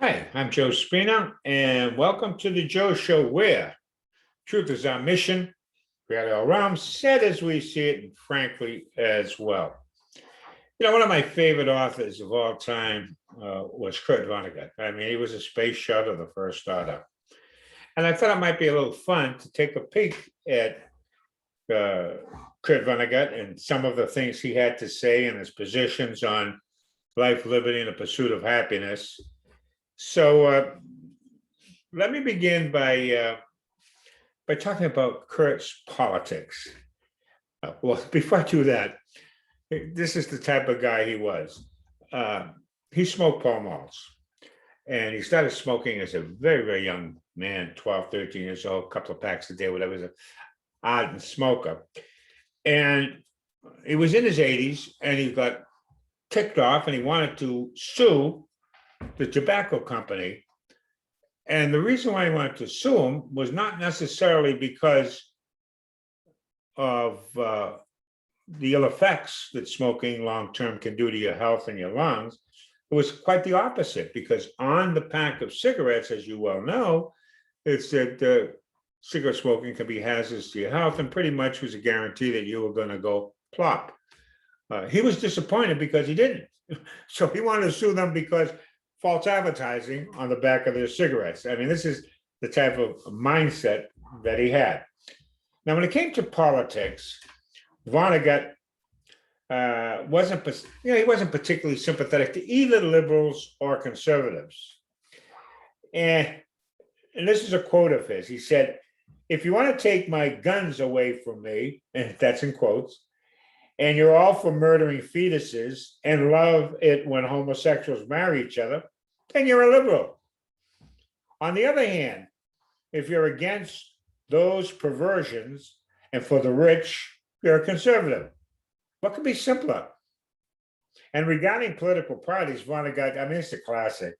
Hi, I'm Joe Spina, and welcome to the Joe Show, where truth is our mission, reality all around, said as we see it, and frankly as well. One of my favorite authors of all time was Kurt Vonnegut. I mean, he was a space shuttle, the first startup. And I thought it might be a little fun to take a peek at uh, Kurt Vonnegut and some of the things he had to say and his positions on life, liberty, and the pursuit of happiness. So let me begin by talking about Kurt's politics. Well, before I do that, this is the type of guy he was. He smoked Pall Malls, and he started smoking as a very, very young man, 12, 13 years old, a couple of packs a day, whatever. He was an ardent smoker. And he was in his 80s, and he got ticked off, and he wanted to sue the tobacco company. And the reason why he wanted to sue him was not necessarily because of the ill effects that smoking long-term can do to your health and your lungs. It was quite the opposite, because on the pack of cigarettes, as you well know, it said cigarette smoking can be hazardous to your health, and pretty much was a guarantee that you were going to go plop. He was disappointed because he didn't. So he wanted to sue them because false advertising on the back of their cigarettes. I mean, this is the type of mindset that he had. Now, when it came to politics, Vonnegut he wasn't particularly sympathetic to either liberals or conservatives. And this is a quote of his. He said, "If you want to take my guns away from me," and that's in quotes, "and you're all for murdering fetuses and love it when homosexuals marry each other, then you're a liberal. On the other hand, if you're against those perversions and for the rich, you're a conservative. What could be simpler?" And regarding political parties, Vonnegut, I mean, it's a classic.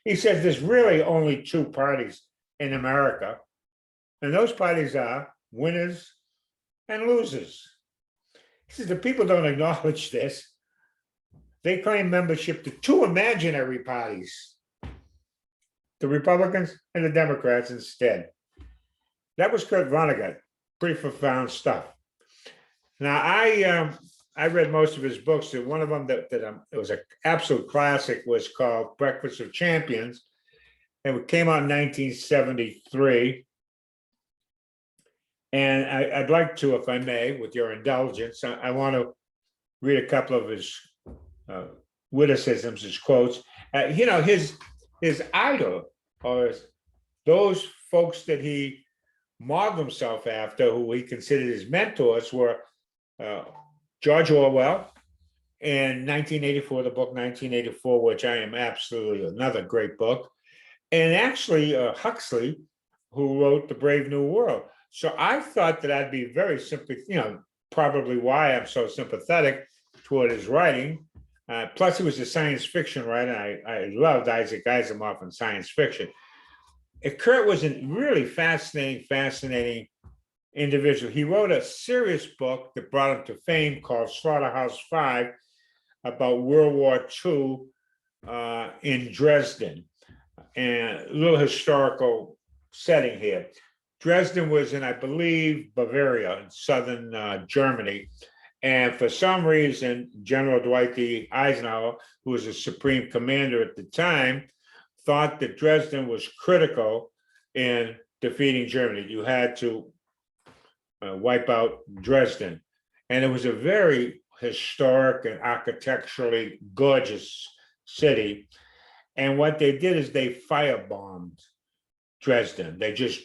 He says there's really only two parties in America, and those parties are winners and losers. He says the people don't acknowledge this. They claim membership to two imaginary parties, the Republicans and the Democrats instead. That was Kurt Vonnegut. Pretty profound stuff. Now, I read most of his books, and one of them that it was an absolute classic was called Breakfast of Champions, and it came out in 1973. And I'd like to, if I may, with your indulgence, I want to read a couple of his witticisms, his quotes. His idol, or those folks that he modeled himself after, who he considered his mentors, were George Orwell in 1984, the book 1984, which I am absolutely another great book, and actually Huxley, who wrote The Brave New World. So I thought that I'd be very simply, probably why I'm so sympathetic toward his writing. Plus, he was a science fiction writer. I loved Isaac Asimov in science fiction. Kurt was a really fascinating individual. He wrote a serious book that brought him to fame called Slaughterhouse-Five, about World War II in Dresden. And a little historical setting here. Dresden was in, I believe, Bavaria, in southern Germany. And for some reason, General Dwight D. Eisenhower, who was a supreme commander at the time, thought that Dresden was critical in defeating Germany. You had to wipe out Dresden. And it was a very historic and architecturally gorgeous city. And what they did is they firebombed Dresden. They just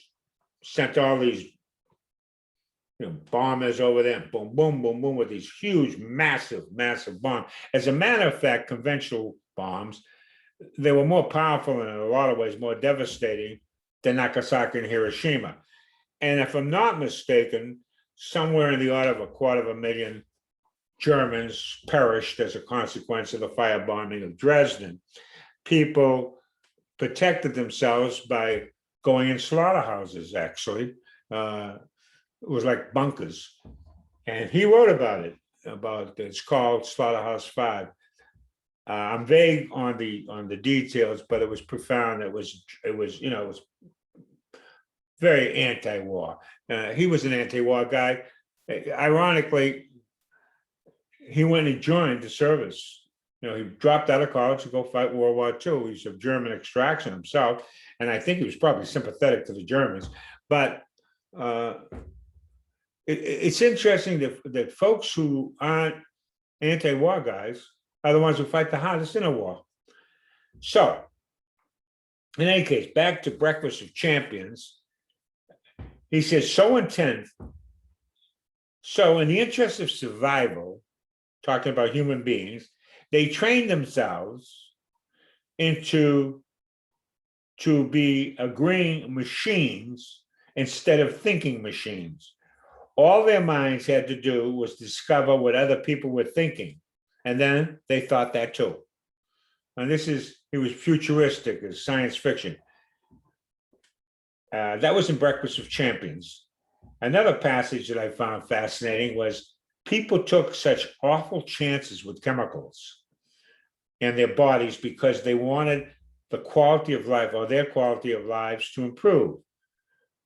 sent all these bombers over there, boom, boom, boom, boom, with these huge, massive bombs. As a matter of fact, conventional bombs, they were more powerful and in a lot of ways more devastating than Nagasaki and Hiroshima. And if I'm not mistaken, somewhere in the order of 250,000 Germans perished as a consequence of the firebombing of Dresden. People protected themselves by going in slaughterhouses, actually. It was like bunkers. And he wrote about it, it's called Slaughterhouse-Five. I'm vague on the details, but it was profound. It was it was very anti-war. He was an anti-war guy. Ironically, he went and joined the service. He dropped out of college to go fight World War II. He's of German extraction himself, and I think he was probably sympathetic to the Germans. But it's interesting that folks who aren't anti-war guys are the ones who fight the hardest in a war. So, in any case, back to Breakfast of Champions. He says, so intense. So, in the interest of survival, talking about human beings, they train themselves to be agreeing machines instead of thinking machines. All their minds had to do was discover what other people were thinking. And then they thought that too. And he was futuristic, as science fiction. That was in Breakfast of Champions. Another passage that I found fascinating was people took such awful chances with chemicals in their bodies because they wanted the quality of life or their quality of lives to improve.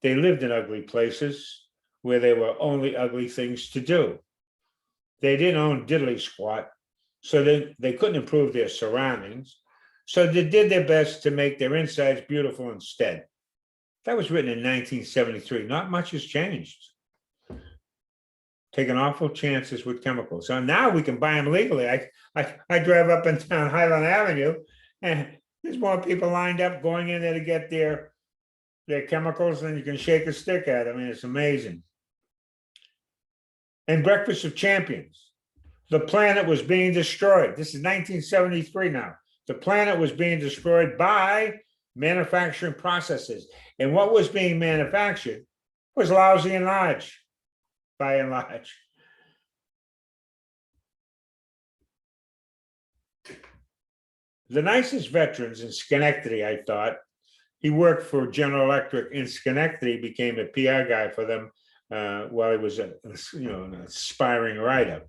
They lived in ugly places where there were only ugly things to do. They didn't own diddly squat, so they couldn't improve their surroundings. So they did their best to make their insides beautiful instead. That was written in 1973. Not much has changed. Taking awful chances with chemicals. So now we can buy them legally. I drive up and down Highland Avenue, and there's more people lined up going in there to get their chemicals than you can shake a stick at. I mean, it's amazing. And Breakfast of Champions. The planet was being destroyed. This is 1973 now. The planet was being destroyed by manufacturing processes. And what was being manufactured was lousy and large, by and large. The nicest veterans in Schenectady, I thought, he worked for General Electric in Schenectady, became a PR guy for them while he was an aspiring writer.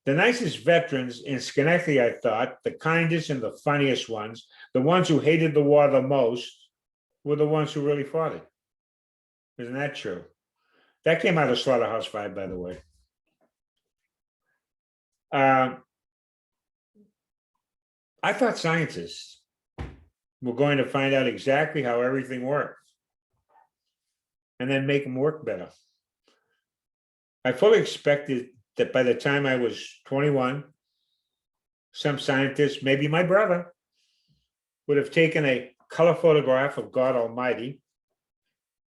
The nicest veterans in Schenectady, I thought, the kindest and the funniest ones, the ones who hated the war the most, were the ones who really fought it. Isn't that true? That came out of Slaughterhouse-Five, by the way. I thought scientists were going to find out exactly how everything works and then make them work better. I fully expected that by the time I was 21, some scientist, maybe my brother, would have taken a color photograph of God Almighty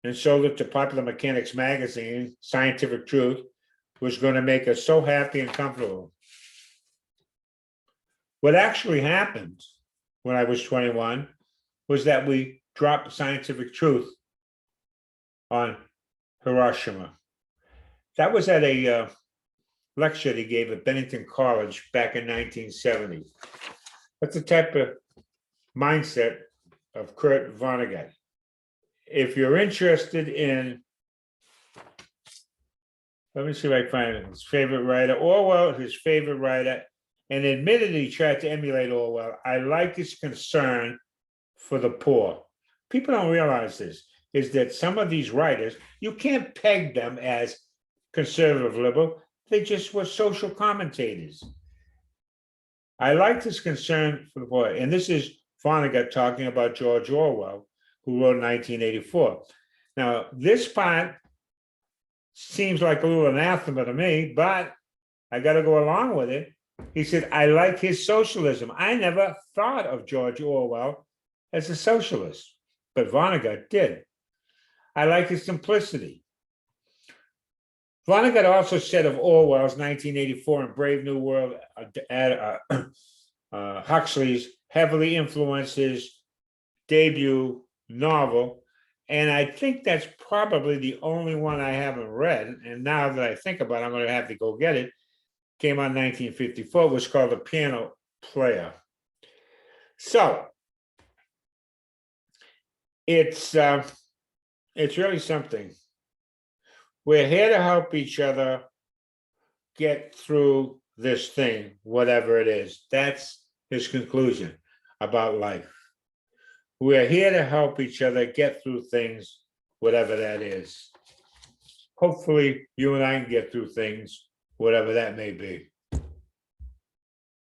and sold it to Popular Mechanics magazine. Scientific Truth was going to make us so happy and comfortable. What actually happened when I was 21 was that we dropped Scientific Truth on Hiroshima. That was at a lecture he gave at Bennington College back in 1970. That's the type of mindset of Kurt Vonnegut. If you're interested in, let me see if I can find his favorite writer, Orwell, his favorite writer, and admitted he tried to emulate Orwell. I like his concern for the poor. People don't realize this, is that some of these writers, you can't peg them as conservative liberal. They just were social commentators. I liked his concern for the poor. And this is Vonnegut talking about George Orwell, who wrote 1984. Now, this part seems like a little anathema to me, but I got to go along with it. He said, I like his socialism. I never thought of George Orwell as a socialist, but Vonnegut did. I like his simplicity. Vonnegut also said of Orwell's 1984 and Brave New World, Huxley's heavily influenced his debut novel, and I think that's probably the only one I haven't read. And now that I think about it, I'm going to have to go get it. Came out in 1954. It was called The Piano Player. So it's really something. We're here to help each other get through this thing, whatever it is. That's his conclusion about life. We're here to help each other get through things, whatever that is. Hopefully, you and I can get through things, whatever that may be.